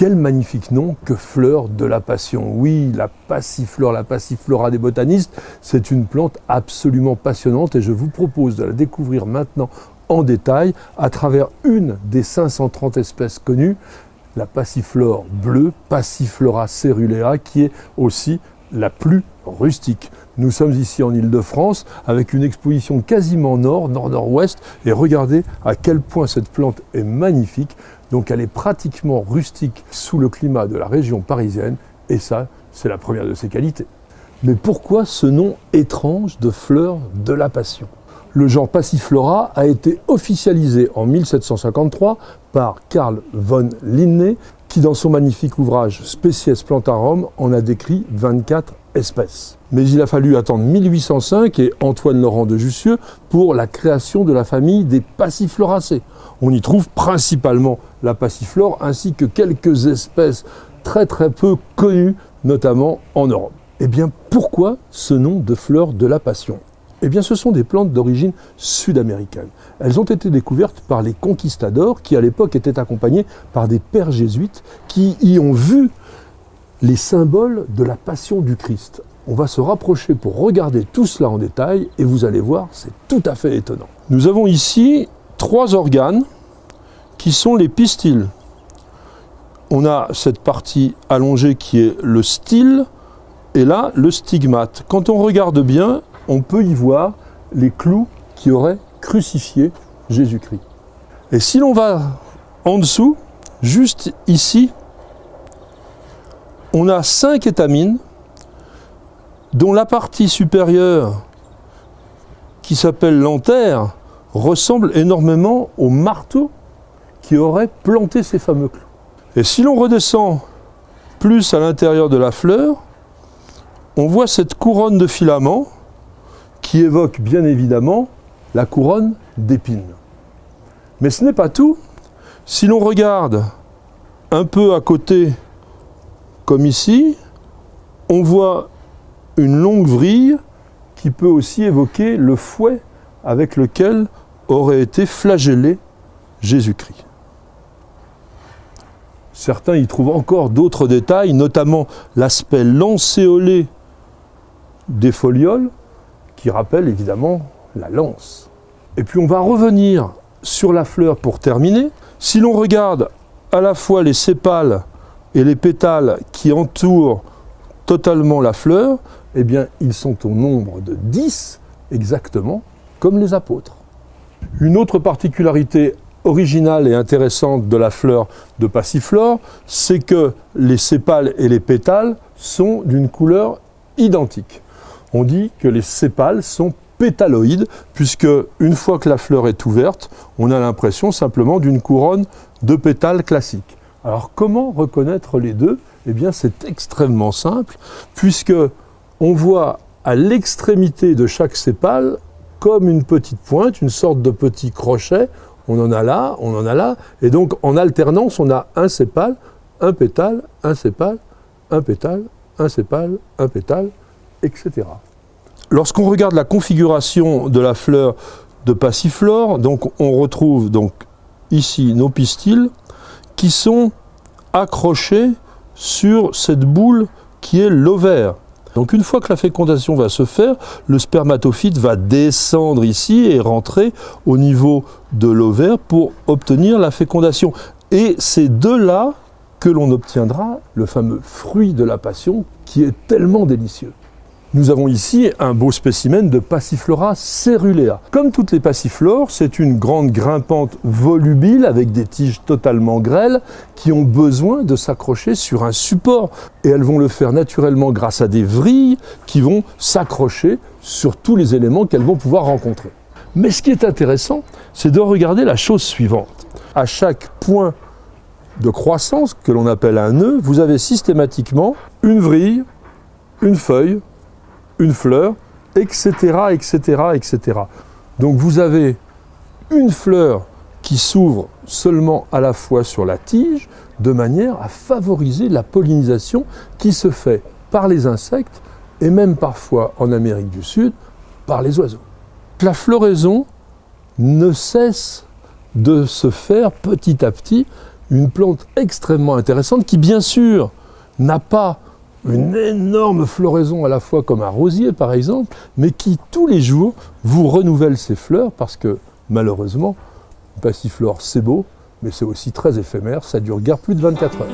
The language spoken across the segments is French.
Quel magnifique nom que fleur de la passion. Oui, la passiflore, la passiflora des botanistes, c'est une plante absolument passionnante et je vous propose de la découvrir maintenant en détail à travers une des 530 espèces connues, la passiflore bleue, Passiflora cerulea, qui est aussi la plus rustique. Nous sommes ici en Île-de-France avec une exposition quasiment nord-nord-ouest et regardez à quel point cette plante est magnifique. Donc elle est pratiquement rustique sous le climat de la région parisienne et ça, c'est la première de ses qualités. Mais pourquoi ce nom étrange de fleur de la passion ? Le genre Passiflora a été officialisé en 1753 par Carl von Linné qui dans son magnifique ouvrage Species Plantarum en a décrit 24 espèces. Mais il a fallu attendre 1805 et Antoine Laurent de Jussieu pour la création de la famille des Passifloracées. On y trouve principalement la passiflore ainsi que quelques espèces très peu connues, notamment en Europe. Eh bien, pourquoi ce nom de fleur de la passion ? Eh bien, ce sont des plantes d'origine sud-américaine. Elles ont été découvertes par les conquistadors qui, à l'époque, étaient accompagnés par des pères jésuites qui y ont vu les symboles de la passion du Christ. On va se rapprocher pour regarder tout cela en détail et vous allez voir, c'est tout à fait étonnant. Nous avons ici 3 organes qui sont les pistils. On a cette partie allongée qui est le style et là, le stigmate. Quand on regarde bien, on peut y voir les clous qui auraient crucifié Jésus-Christ. Et si l'on va en dessous, juste ici, on a 5 étamines, dont la partie supérieure, qui s'appelle l'antère, ressemble énormément au marteau qui aurait planté ces fameux clous. Et si l'on redescend plus à l'intérieur de la fleur, on voit cette couronne de filaments qui évoque bien évidemment la couronne d'épines. Mais ce n'est pas tout. Si l'on regarde un peu à côté, comme ici, on voit une longue vrille qui peut aussi évoquer le fouet avec lequel aurait été flagellé Jésus-Christ. Certains y trouvent encore d'autres détails, notamment l'aspect lancéolé des folioles, qui rappelle évidemment la lance. Et puis on va revenir sur la fleur pour terminer. Si l'on regarde à la fois les sépales et les pétales qui entourent totalement la fleur, eh bien ils sont au nombre de 10 exactement, comme les apôtres. Une autre particularité originale et intéressante de la fleur de passiflore, c'est que les sépales et les pétales sont d'une couleur identique. On dit que les sépales sont pétaloïdes, puisque une fois que la fleur est ouverte, on a l'impression simplement d'une couronne de pétales classiques. Alors comment reconnaître les deux ? Eh bien c'est extrêmement simple, puisque on voit à l'extrémité de chaque sépale comme une petite pointe, une sorte de petit crochet, on en a là, et donc en alternance, on a un sépale, un pétale, un sépale, un pétale, un sépale, un pétale, etc. Lorsqu'on regarde la configuration de la fleur de passiflore, donc on retrouve donc ici nos pistils qui sont accrochés sur cette boule qui est l'ovaire. Donc une fois que la fécondation va se faire, le spermatophyte va descendre ici et rentrer au niveau de l'ovaire pour obtenir la fécondation. Et c'est de là que l'on obtiendra le fameux fruit de la passion qui est tellement délicieux. Nous avons ici un beau spécimen de Passiflora cerulea. Comme toutes les passiflores, c'est une grande grimpante volubile avec des tiges totalement grêles qui ont besoin de s'accrocher sur un support. Et elles vont le faire naturellement grâce à des vrilles qui vont s'accrocher sur tous les éléments qu'elles vont pouvoir rencontrer. Mais ce qui est intéressant, c'est de regarder la chose suivante. À chaque point de croissance, que l'on appelle un nœud, vous avez systématiquement une vrille, une feuille, une fleur, etc., etc., etc. Donc vous avez une fleur qui s'ouvre seulement à la fois sur la tige, de manière à favoriser la pollinisation qui se fait par les insectes et même parfois en Amérique du Sud par les oiseaux. La floraison ne cesse de se faire petit à petit une plante extrêmement intéressante qui, bien sûr, n'a pas une énorme floraison à la fois comme un rosier par exemple, mais qui tous les jours vous renouvelle ses fleurs parce que malheureusement, une passiflore c'est beau, mais c'est aussi très éphémère, ça dure guère plus de 24 heures.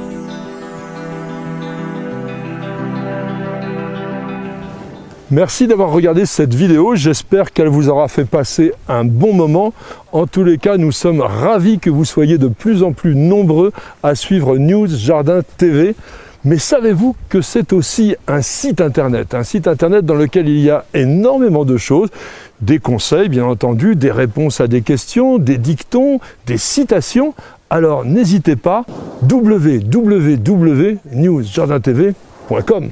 Merci d'avoir regardé cette vidéo, j'espère qu'elle vous aura fait passer un bon moment. En tous les cas, nous sommes ravis que vous soyez de plus en plus nombreux à suivre News Jardin TV. Mais savez-vous que c'est aussi un site internet dans lequel il y a énormément de choses, des conseils bien entendu, des réponses à des questions, des dictons, des citations. Alors n'hésitez pas, www.newsjardintv.com.